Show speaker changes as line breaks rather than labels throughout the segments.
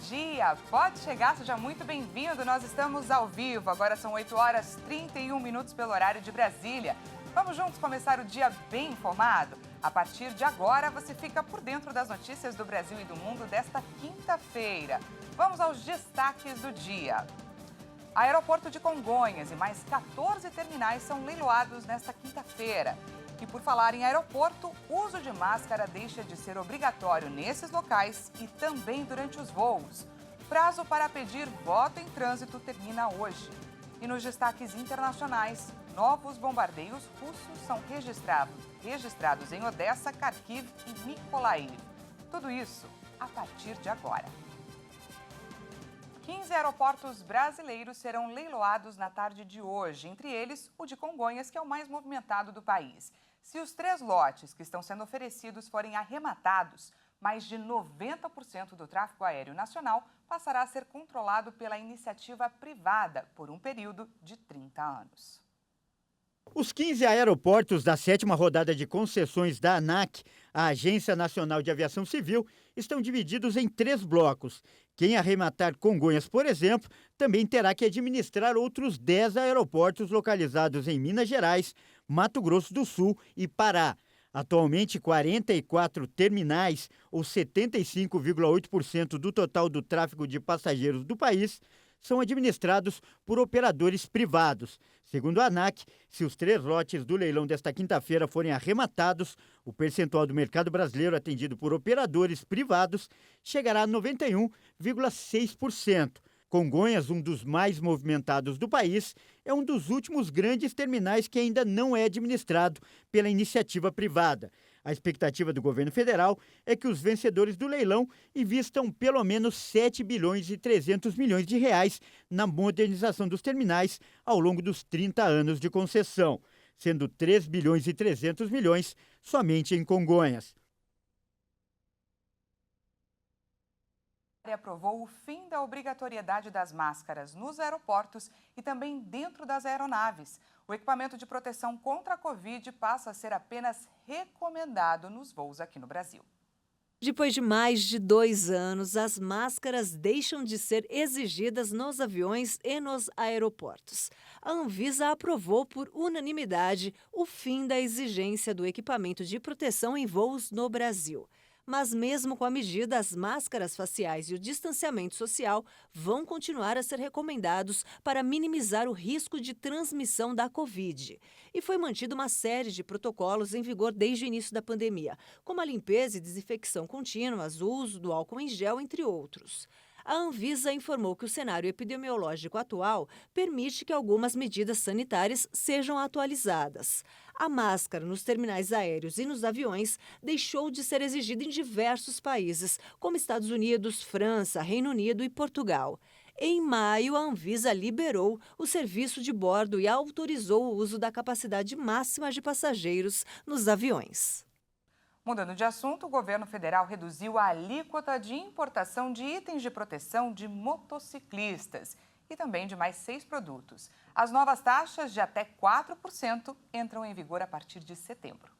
dia! Pode chegar, seja muito bem-vindo. Nós estamos ao vivo. Agora são 8 horas 31 minutos pelo horário de Brasília. Vamos juntos começar o dia bem informado? A partir de agora, você fica por dentro das notícias do Brasil e do mundo desta quinta-feira. Vamos aos destaques do dia. Aeroporto de Congonhas e mais 14 terminais são leiloados nesta quinta-feira. E por falar em aeroporto, o uso de máscara deixa de ser obrigatório nesses locais e também durante os voos. Prazo para pedir voto em trânsito termina hoje. E nos destaques internacionais, novos bombardeios russos são registrados em Odessa, Kharkiv e Mykolaiv. Tudo isso a partir de agora. 15 aeroportos brasileiros serão leiloados na tarde de hoje, entre eles o de Congonhas, que é o mais movimentado do país. Se os 3 lotes que estão sendo oferecidos forem arrematados, mais de 90% do tráfego aéreo nacional passará a ser controlado pela iniciativa privada por um período de 30 anos.
Os 15 aeroportos da 7ª rodada de concessões da ANAC, a Agência Nacional de Aviação Civil, estão divididos em 3 blocos. Quem arrematar Congonhas, por exemplo, também terá que administrar outros 10 aeroportos localizados em Minas Gerais, Mato Grosso do Sul e Pará. Atualmente, 44 terminais, ou 75,8% do total do tráfego de passageiros do país, são administrados por operadores privados. Segundo a ANAC, se os 3 lotes do leilão desta quinta-feira forem arrematados, o percentual do mercado brasileiro atendido por operadores privados chegará a 91,6%. Congonhas, um dos mais movimentados do país, é um dos últimos grandes terminais que ainda não é administrado pela iniciativa privada. A expectativa do governo federal é que os vencedores do leilão invistam pelo menos 7 bilhões e 300 milhões de reais na modernização dos terminais ao longo dos 30 anos de concessão, sendo 3 bilhões e 300 milhões somente em Congonhas.
Aprovou o fim da obrigatoriedade das máscaras nos aeroportos e também dentro das aeronaves. O equipamento de proteção contra a Covid passa a ser apenas recomendado nos voos aqui no Brasil.
Depois de mais de 2 anos, as máscaras deixam de ser exigidas nos aviões e nos aeroportos. A Anvisa aprovou por unanimidade o fim da exigência do equipamento de proteção em voos no Brasil. Mas mesmo com a medida, as máscaras faciais e o distanciamento social vão continuar a ser recomendados para minimizar o risco de transmissão da Covid. E foi mantida uma série de protocolos em vigor desde o início da pandemia, como a limpeza e desinfecção contínuas, o uso do álcool em gel, entre outros. A Anvisa informou que o cenário epidemiológico atual permite que algumas medidas sanitárias sejam atualizadas. A máscara nos terminais aéreos e nos aviões deixou de ser exigida em diversos países, como Estados Unidos, França, Reino Unido e Portugal. Em maio, a Anvisa liberou o serviço de bordo e autorizou o uso da capacidade máxima de passageiros nos aviões.
Mudando de assunto, o governo federal reduziu a alíquota de importação de itens de proteção de motociclistas e também de mais 6 produtos. As novas taxas de até 4% entram em vigor a partir de setembro.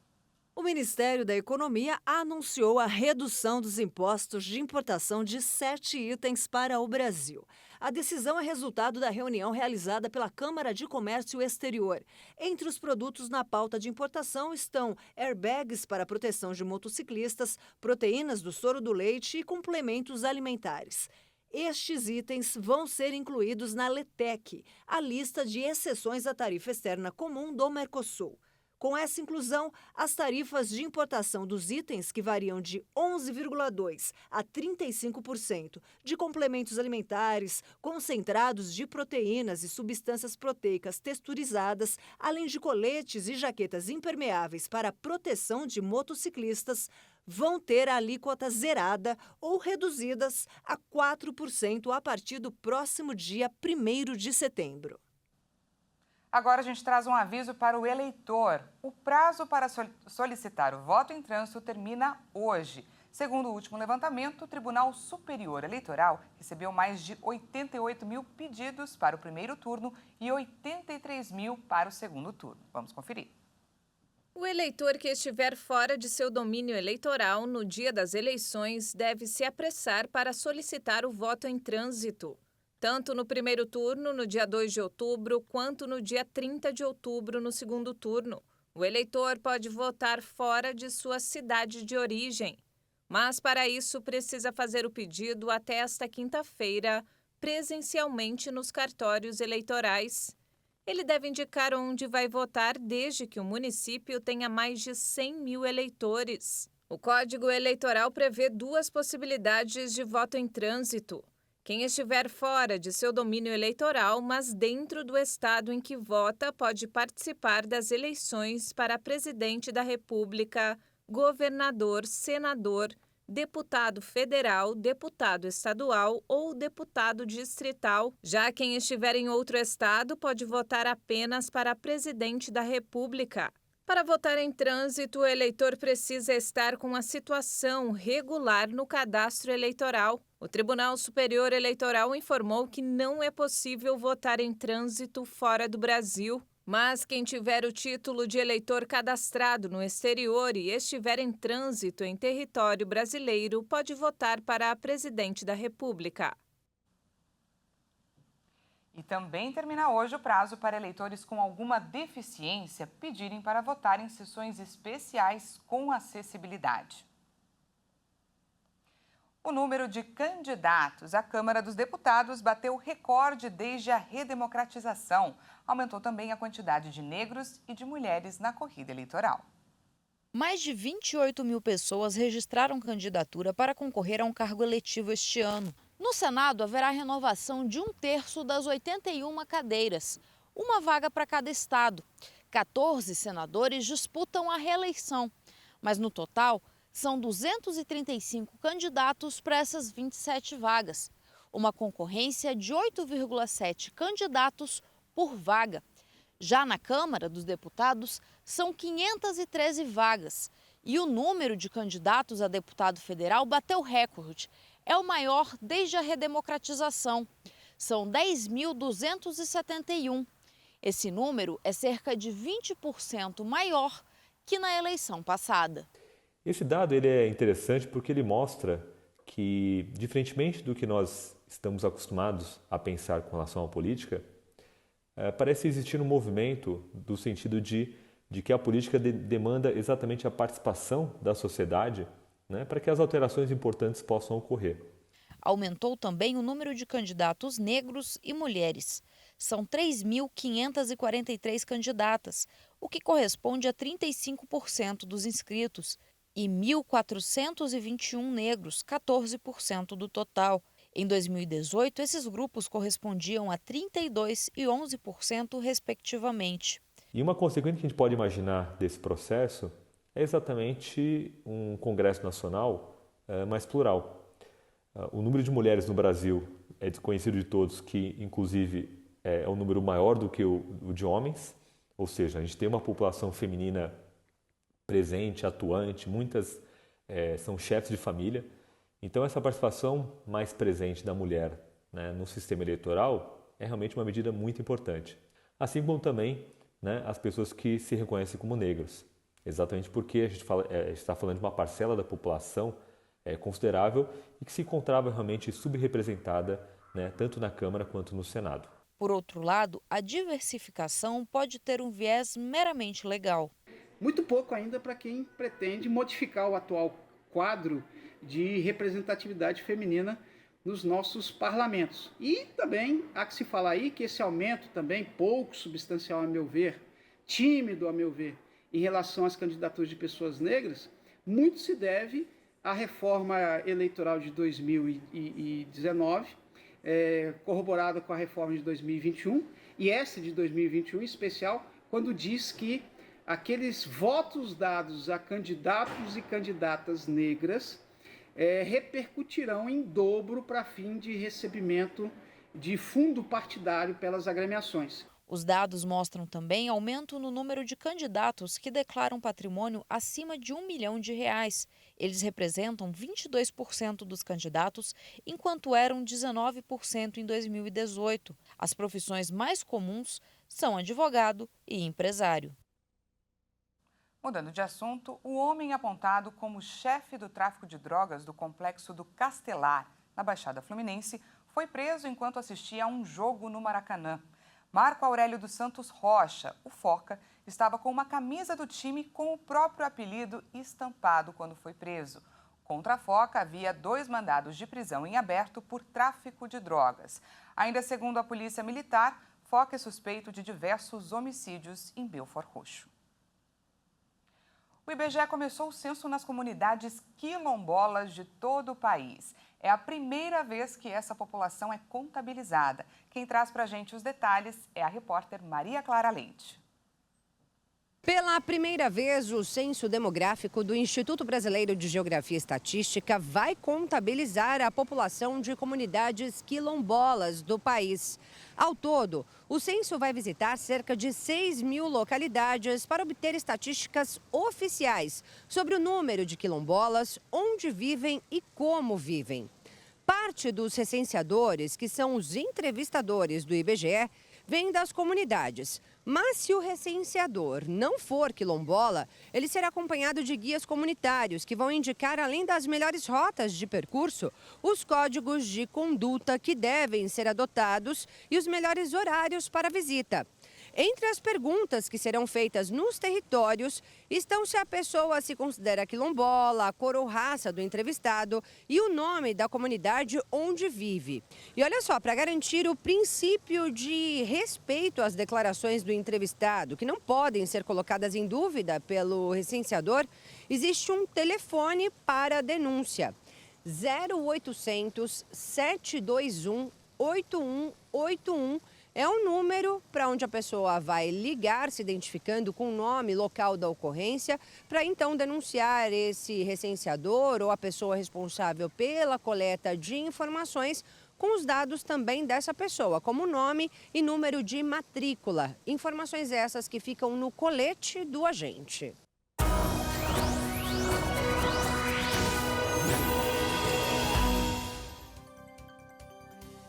O Ministério da Economia anunciou a redução dos impostos de importação de 7 itens para o Brasil. A decisão é resultado da reunião realizada pela Câmara de Comércio Exterior. Entre os produtos na pauta de importação estão airbags para proteção de motociclistas, proteínas do soro do leite e complementos alimentares. Estes itens vão ser incluídos na LETEC, a lista de exceções à tarifa externa comum do Mercosul. Com essa inclusão, as tarifas de importação dos itens, que variam de 11,2% a 35%, de complementos alimentares, concentrados de proteínas e substâncias proteicas texturizadas, além de coletes e jaquetas impermeáveis para proteção de motociclistas, vão ter a alíquota zerada ou reduzidas a 4% a partir do próximo dia 1º de setembro.
Agora a gente traz um aviso para o eleitor. O prazo para solicitar o voto em trânsito termina hoje. Segundo o último levantamento, o Tribunal Superior Eleitoral recebeu mais de 88 mil pedidos para o primeiro turno e 83 mil para o segundo turno. Vamos conferir.
O eleitor que estiver fora de seu domínio eleitoral no dia das eleições deve se apressar para solicitar o voto em trânsito, tanto no primeiro turno, no dia 2 de outubro, quanto no dia 30 de outubro, no segundo turno. O eleitor pode votar fora de sua cidade de origem, mas para isso precisa fazer o pedido até esta quinta-feira, presencialmente nos cartórios eleitorais. Ele deve indicar onde vai votar desde que o município tenha mais de 100 mil eleitores. O Código Eleitoral prevê 2 possibilidades de voto em trânsito. Quem estiver fora de seu domínio eleitoral, mas dentro do estado em que vota, pode participar das eleições para presidente da República, governador, senador, deputado federal, deputado estadual ou deputado distrital. Já quem estiver em outro estado pode votar apenas para presidente da República. Para votar em trânsito, o eleitor precisa estar com a situação regular no cadastro eleitoral. O Tribunal Superior Eleitoral informou que não é possível votar em trânsito fora do Brasil. Mas quem tiver o título de eleitor cadastrado no exterior e estiver em trânsito em território brasileiro pode votar para presidente da República.
E também termina hoje o prazo para eleitores com alguma deficiência pedirem para votar em sessões especiais com acessibilidade. O número de candidatos à Câmara dos Deputados bateu recorde desde a redemocratização. Aumentou também a quantidade de negros e de mulheres na corrida eleitoral.
Mais de 28 mil pessoas registraram candidatura para concorrer a um cargo eletivo este ano. No Senado, haverá renovação de 1/3 das 81 cadeiras, uma vaga para cada estado. 14 senadores disputam a reeleição, mas no total são 235 candidatos para essas 27 vagas, uma concorrência de 8,7 candidatos por vaga. Já na Câmara dos Deputados, são 513 vagas e o número de candidatos a deputado federal bateu recorde. É o maior desde a redemocratização. São 10.271. Esse número é cerca de 20% maior que na eleição passada.
Esse dado ele é interessante porque ele mostra que, diferentemente do que nós estamos acostumados a pensar com relação à política, parece existir um movimento do sentido de que a política demanda exatamente a participação da sociedade, né, para que as alterações importantes possam ocorrer.
Aumentou também o número de candidatos negros e mulheres. São 3.543 candidatas, o que corresponde a 35% dos inscritos, e 1.421 negros, 14% do total. Em 2018, esses grupos correspondiam a 32% e 11%, respectivamente.
E uma consequência que a gente pode imaginar desse processo é exatamente um Congresso Nacional mais plural. O número de mulheres no Brasil é desconhecido de todos, que inclusive é um número maior do que o de homens, ou seja, a gente tem uma população feminina presente, atuante, muitas são chefes de família. Então essa participação mais presente da mulher, né, no sistema eleitoral é realmente uma medida muito importante. Assim como também, né, as pessoas que se reconhecem como negros, exatamente porque a gente está falando de uma parcela da população considerável e que se encontrava realmente subrepresentada, né, tanto na Câmara quanto no Senado.
Por outro lado, a diversificação pode ter um viés meramente legal.
Muito pouco ainda para quem pretende modificar o atual quadro de representatividade feminina nos nossos parlamentos. E também há que se falar aí que esse aumento também, pouco substancial a meu ver, tímido a meu ver, em relação às candidaturas de pessoas negras, muito se deve à reforma eleitoral de 2019, corroborada com a reforma de 2021, e essa de 2021 em especial, quando diz que aqueles votos dados a candidatos e candidatas negras repercutirão em dobro para fim de recebimento de fundo partidário pelas agremiações.
Os dados mostram também aumento no número de candidatos que declaram patrimônio acima de R$1 milhão. Eles representam 22% dos candidatos, enquanto eram 19% em 2018. As profissões mais comuns são advogado e empresário.
Mudando de assunto, o homem apontado como chefe do tráfico de drogas do complexo do Castelar, na Baixada Fluminense, foi preso enquanto assistia a um jogo no Maracanã. Marco Aurélio dos Santos Rocha, o Foca, estava com uma camisa do time com o próprio apelido estampado quando foi preso. Contra a Foca, havia 2 mandados de prisão em aberto por tráfico de drogas. Ainda segundo a Polícia Militar, Foca é suspeito de diversos homicídios em Belford Roxo. O IBGE começou o censo nas comunidades quilombolas de todo o país. É a primeira vez que essa população é contabilizada. Quem traz para a gente os detalhes é a repórter Maria Clara Leite.
Pela primeira vez, o Censo Demográfico do Instituto Brasileiro de Geografia e Estatística vai contabilizar a população de comunidades quilombolas do país. Ao todo, o censo vai visitar cerca de 6.000 localidades para obter estatísticas oficiais sobre o número de quilombolas, onde vivem e como vivem. Parte dos recenseadores, que são os entrevistadores do IBGE, vem das comunidades. Mas se o recenseador não for quilombola, ele será acompanhado de guias comunitários que vão indicar, além das melhores rotas de percurso, os códigos de conduta que devem ser adotados e os melhores horários para a visita. Entre as perguntas que serão feitas nos territórios estão se a pessoa se considera quilombola, a cor ou raça do entrevistado e o nome da comunidade onde vive. E olha só, para garantir o princípio de respeito às declarações do entrevistado, que não podem ser colocadas em dúvida pelo recenseador, existe um telefone para denúncia: 0800 721 8181. É um número para onde a pessoa vai ligar, se identificando com o nome, local da ocorrência, para então denunciar esse recenseador ou a pessoa responsável pela coleta de informações, com os dados também dessa pessoa, como nome e número de matrícula. Informações essas que ficam no colete do agente.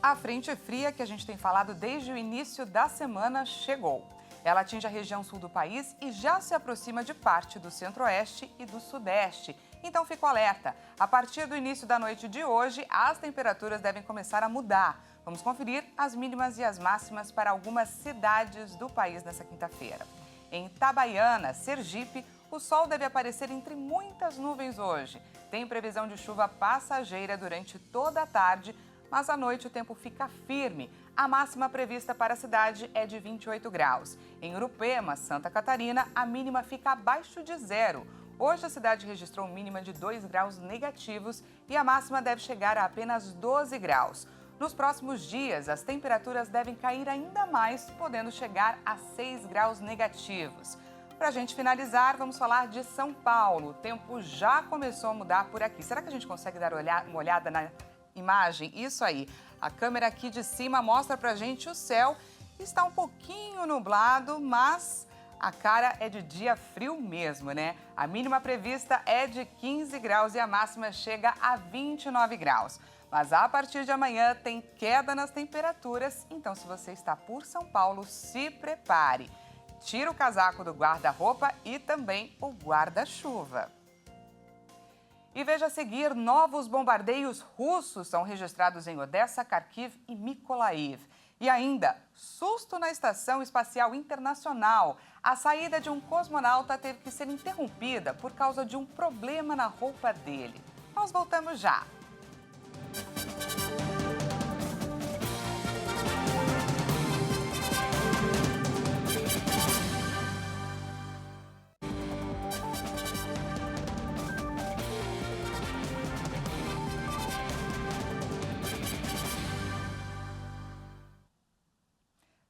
A frente fria que a gente tem falado desde o início da semana chegou. Ela atinge a região sul do país e já se aproxima de parte do centro-oeste e do sudeste. Então fica o alerta. A partir do início da noite de hoje, as temperaturas devem começar a mudar. Vamos conferir as mínimas e as máximas para algumas cidades do país nessa quinta-feira. Em Itabaiana, Sergipe, o sol deve aparecer entre muitas nuvens hoje. Tem previsão de chuva passageira durante toda a tarde, mas à noite o tempo fica firme. A máxima prevista para a cidade é de 28 graus. Em Urupema, Santa Catarina, a mínima fica abaixo de 0. Hoje a cidade registrou mínima de 2 graus negativos e a máxima deve chegar a apenas 12 graus. Nos próximos dias, as temperaturas devem cair ainda mais, podendo chegar a 6 graus negativos. Para a gente finalizar, vamos falar de São Paulo. O tempo já começou a mudar por aqui. Será que a gente consegue dar uma olhada na imagem? Isso aí, a câmera aqui de cima mostra pra gente o céu. Está um pouquinho nublado, mas a cara é de dia frio mesmo, né? A mínima prevista é de 15 graus e a máxima chega a 29 graus. Mas a partir de amanhã tem queda nas temperaturas, então se você está por São Paulo, se prepare. Tira o casaco do guarda-roupa e também o guarda-chuva. E veja a seguir, novos bombardeios russos são registrados em Odessa, Kharkiv e Mykolaiv. E ainda, susto na Estação Espacial Internacional. A saída de um cosmonauta teve que ser interrompida por causa de um problema na roupa dele. Nós voltamos já.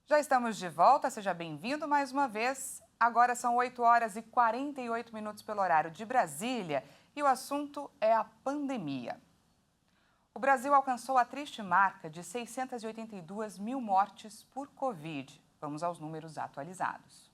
Já estamos de volta, seja bem-vindo mais uma vez. Agora são 8 horas e 48 minutos pelo horário de Brasília e o assunto é a pandemia. O Brasil alcançou a triste marca de 682 mil mortes por Covid. Vamos aos números atualizados.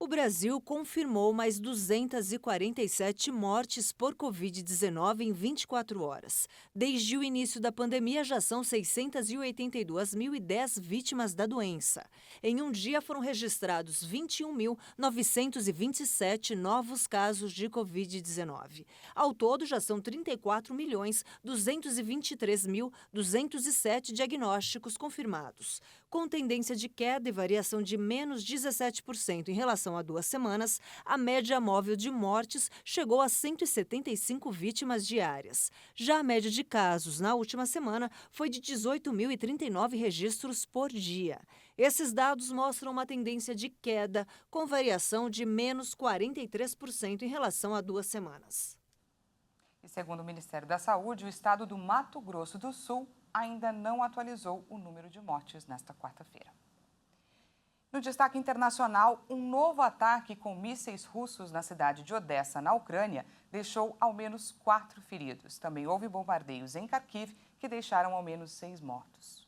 O Brasil confirmou mais 247 mortes por Covid-19 em 24 horas. Desde o início da pandemia, já são 682.010 vítimas da doença. Em um dia, foram registrados 21.927 novos casos de Covid-19. Ao todo, já são 34.223.207 diagnósticos confirmados. Com tendência de queda e variação de menos 17% em relação a 2 semanas, a média móvel de mortes chegou a 175 vítimas diárias. Já a média de casos na última semana foi de 18.039 registros por dia. Esses dados mostram uma tendência de queda, com variação de menos 43% em relação a 2 semanas.
E segundo o Ministério da Saúde, o estado do Mato Grosso do Sul ainda não atualizou o número de mortes nesta quarta-feira. No destaque internacional, um novo ataque com mísseis russos na cidade de Odessa, na Ucrânia, deixou ao menos 4 feridos. Também houve bombardeios em Kharkiv, que deixaram ao menos 6 mortos.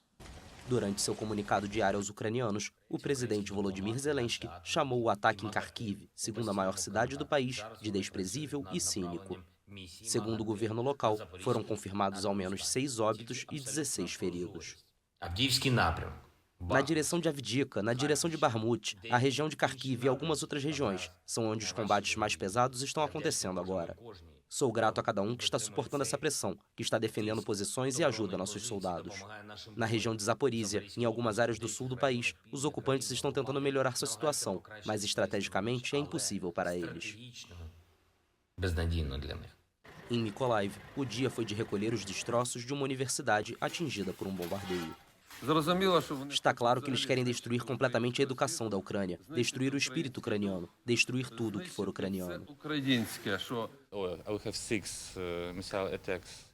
Durante seu comunicado diário aos ucranianos, o presidente Volodymyr Zelensky chamou o ataque em Kharkiv, segunda maior cidade do país, de desprezível e cínico. Segundo o governo local, foram confirmados ao menos 6 óbitos e 16 feridos. Na direção de Avdiivka, na direção de Bakhmut, a região de Kharkiv e algumas outras regiões são onde os combates mais pesados estão acontecendo agora. Sou grato a cada um que está suportando essa pressão, que está defendendo posições e ajuda nossos soldados. Na região de Zaporizhia, em algumas áreas do sul do país, os ocupantes estão tentando melhorar sua situação, mas estrategicamente é impossível para eles. Em Mykolaiv, o dia foi de recolher os destroços de uma universidade atingida por um bombardeio. Está claro que eles querem destruir completamente a educação da Ucrânia, destruir o espírito ucraniano, destruir tudo o que for ucraniano.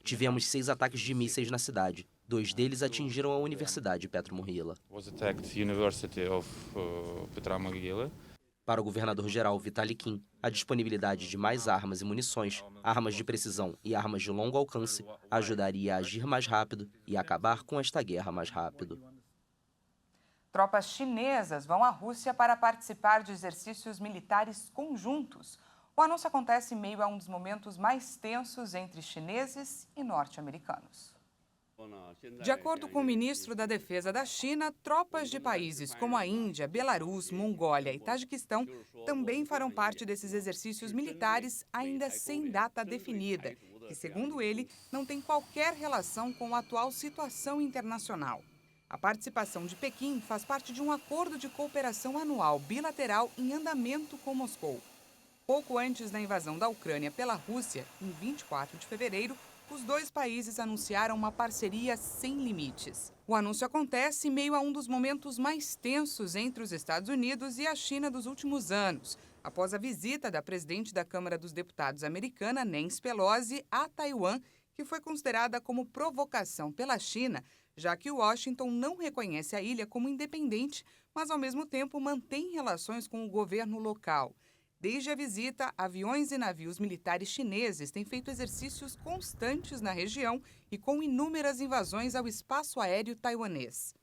Tivemos 6 ataques de mísseis na cidade. 2 deles atingiram a Universidade Petro Mohyla. Para o governador-geral Vitaly Kim, a disponibilidade de mais armas e munições, armas de precisão e armas de longo alcance ajudaria a agir mais rápido e acabar com esta guerra mais rápido.
Tropas chinesas vão à Rússia para participar de exercícios militares conjuntos. O anúncio acontece em meio a um dos momentos mais tensos entre chineses e norte-americanos. De acordo com o ministro da Defesa da China, tropas de países como a Índia, Belarus, Mongólia e Tajiquistão também farão parte desses exercícios militares ainda sem data definida, que, segundo ele, não tem qualquer relação com a atual situação internacional. A participação de Pequim faz parte de um acordo de cooperação anual bilateral em andamento com Moscou. Pouco antes da invasão da Ucrânia pela Rússia, em 24 de fevereiro, os 2 países anunciaram uma parceria sem limites. O anúncio acontece em meio a um dos momentos mais tensos entre os Estados Unidos e a China dos últimos anos, após a visita da presidente da Câmara dos Deputados americana, Nancy Pelosi, a Taiwan, que foi considerada como provocação pela China, já que Washington não reconhece a ilha como independente, mas ao mesmo tempo mantém relações com o governo local. Desde a visita, aviões e navios militares chineses têm feito exercícios constantes na região e com inúmeras invasões ao espaço aéreo taiwanês.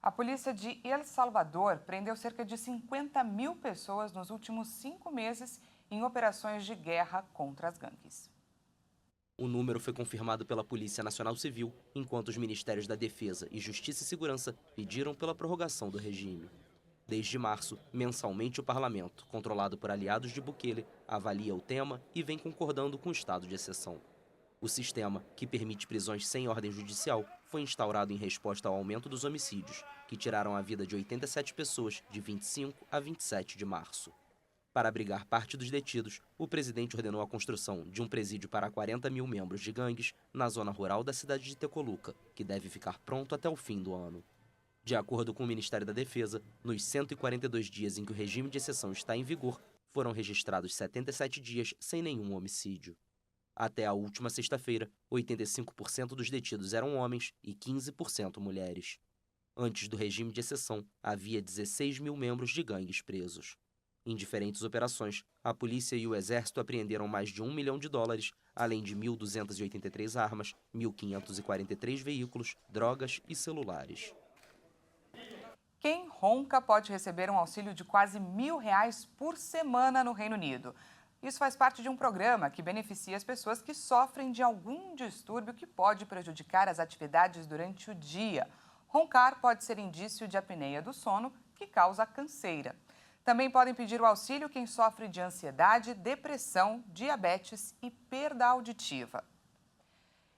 A polícia de El Salvador prendeu cerca de 50.000 pessoas nos últimos 5 meses em operações de guerra contra as gangues.
O número foi confirmado pela Polícia Nacional Civil, enquanto os Ministérios da Defesa e Justiça e Segurança pediram pela prorrogação do regime. Desde março, mensalmente o parlamento, controlado por aliados de Bukele, avalia o tema e vem concordando com o estado de exceção. O sistema, que permite prisões sem ordem judicial, foi instaurado em resposta ao aumento dos homicídios, que tiraram a vida de 87 pessoas de 25 a 27 de março. Para abrigar parte dos detidos, o presidente ordenou a construção de um presídio para 40.000 membros de gangues na zona rural da cidade de Tecoluca, que deve ficar pronto até o fim do ano. De acordo com o Ministério da Defesa, nos 142 dias em que o regime de exceção está em vigor, foram registrados 77 dias sem nenhum homicídio. Até a última sexta-feira, 85% dos detidos eram homens e 15% mulheres. Antes do regime de exceção, havia 16.000 membros de gangues presos. Em diferentes operações, a polícia e o exército apreenderam mais de $1 milhão, além de 1.283 armas, 1.543 veículos, drogas e celulares.
Quem ronca pode receber um auxílio de quase R$1.000 por semana no Reino Unido. Isso faz parte de um programa que beneficia as pessoas que sofrem de algum distúrbio que pode prejudicar as atividades durante o dia. Roncar pode ser indício de apneia do sono, que causa canseira. Também podem pedir o auxílio quem sofre de ansiedade, depressão, diabetes e perda auditiva.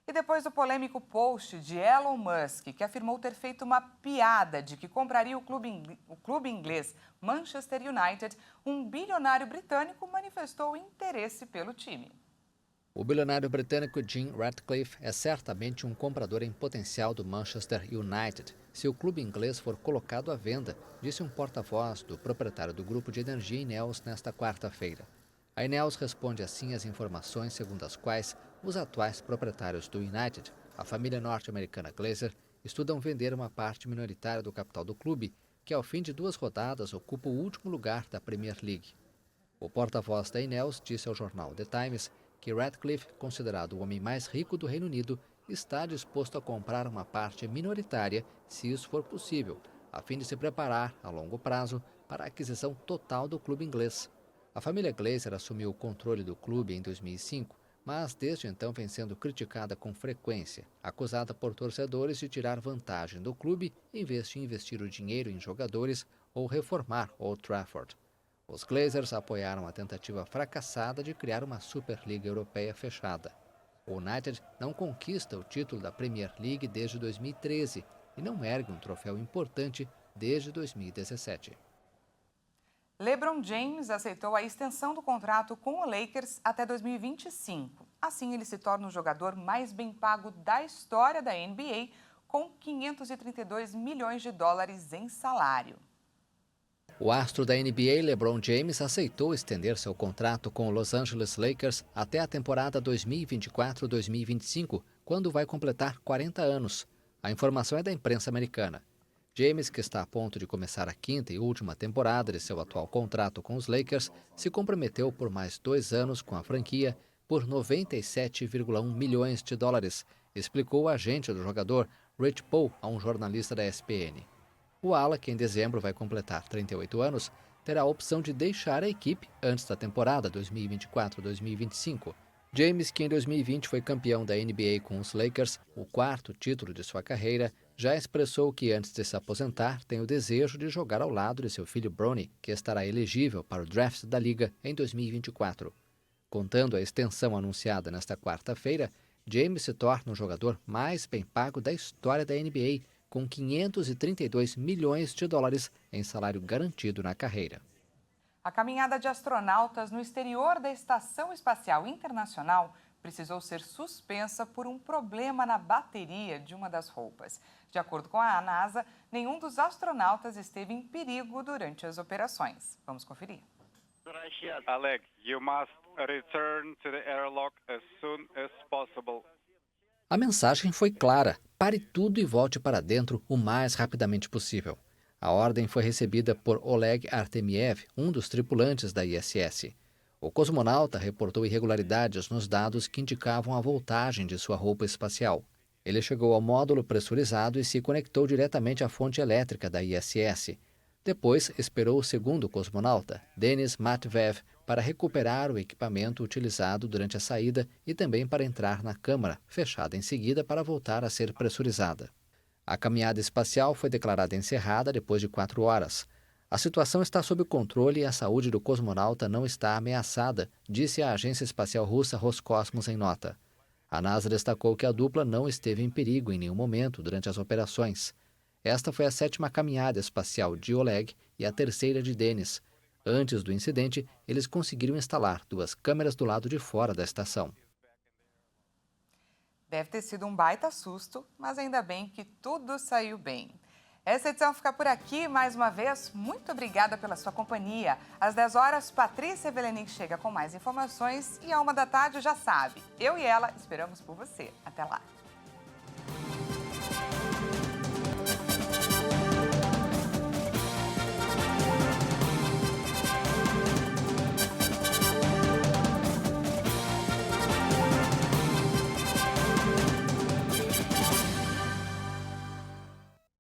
E depois do polêmico post de Elon Musk, que afirmou ter feito uma piada de que compraria o clube inglês Manchester United, um bilionário britânico manifestou interesse pelo time.
O bilionário britânico Jim Ratcliffe é certamente um comprador em potencial do Manchester United, se o clube inglês for colocado à venda, disse um porta-voz do proprietário do grupo de energia Ineos nesta quarta-feira. A Ineos responde assim às informações segundo as quais os atuais proprietários do United, a família norte-americana Glazer, estudam vender uma parte minoritária do capital do clube, que ao fim de 2 rodadas ocupa o último lugar da Premier League. O porta-voz da Ineos disse ao jornal The Times que Ratcliffe, considerado o homem mais rico do Reino Unido, está disposto a comprar uma parte minoritária, se isso for possível, a fim de se preparar, a longo prazo, para a aquisição total do clube inglês. A família Glazer assumiu o controle do clube em 2005, mas desde então vem sendo criticada com frequência, acusada por torcedores de tirar vantagem do clube em vez de investir o dinheiro em jogadores ou reformar Old Trafford. Os Glazers apoiaram a tentativa fracassada de criar uma Superliga Europeia fechada. O United não conquista o título da Premier League desde 2013 e não ergue um troféu importante desde 2017.
LeBron James aceitou a extensão do contrato com o Lakers até 2025. Assim, ele se torna o jogador mais bem pago da história da NBA, com $532 milhões em salário.
O astro da NBA, LeBron James, aceitou estender seu contrato com o Los Angeles Lakers até a temporada 2024-2025, quando vai completar 40 anos. A informação é da imprensa americana. James, que está a ponto de começar a 5ª e última temporada de seu atual contrato com os Lakers, se comprometeu por mais 2 anos com a franquia por $97,1 milhões, explicou o agente do jogador Rich Paul a um jornalista da ESPN. O ala, que em dezembro vai completar 38 anos, terá a opção de deixar a equipe antes da temporada 2024-2025. James, que em 2020 foi campeão da NBA com os Lakers, o 4º título de sua carreira, já expressou que antes de se aposentar tem o desejo de jogar ao lado de seu filho Bronny, que estará elegível para o draft da liga em 2024. Contando a extensão anunciada nesta quarta-feira, James se torna o jogador mais bem pago da história da NBA, com $532 milhões em salário garantido na carreira.
A caminhada de astronautas no exterior da Estação Espacial Internacional precisou ser suspensa por um problema na bateria de uma das roupas. De acordo com a NASA, nenhum dos astronautas esteve em perigo durante as operações. Vamos conferir.
Alex, you must return to the airlock as soon as possible.
A mensagem foi clara: pare tudo e volte para dentro o mais rapidamente possível. A ordem foi recebida por Oleg Artemiev, um dos tripulantes da ISS. O cosmonauta reportou irregularidades nos dados que indicavam a voltagem de sua roupa espacial. Ele chegou ao módulo pressurizado e se conectou diretamente à fonte elétrica da ISS. Depois, esperou o segundo cosmonauta, Denis Matveev, para recuperar o equipamento utilizado durante a saída e também para entrar na câmara, fechada em seguida para voltar a ser pressurizada. A caminhada espacial foi declarada encerrada depois de 4 horas. A situação está sob controle e a saúde do cosmonauta não está ameaçada, disse a agência espacial russa Roscosmos em nota. A NASA destacou que a dupla não esteve em perigo em nenhum momento durante as operações. Esta foi a 7ª caminhada espacial de Oleg e a 3ª de Denis. Antes do incidente, eles conseguiram instalar 2 câmeras do lado de fora da estação.
Deve ter sido um baita susto, mas ainda bem que tudo saiu bem. Essa edição fica por aqui. Mais uma vez, muito obrigada pela sua companhia. Às 10 horas, Patrícia Velenik chega com mais informações e à 1 da tarde, já sabe, eu e ela esperamos por você. Até lá.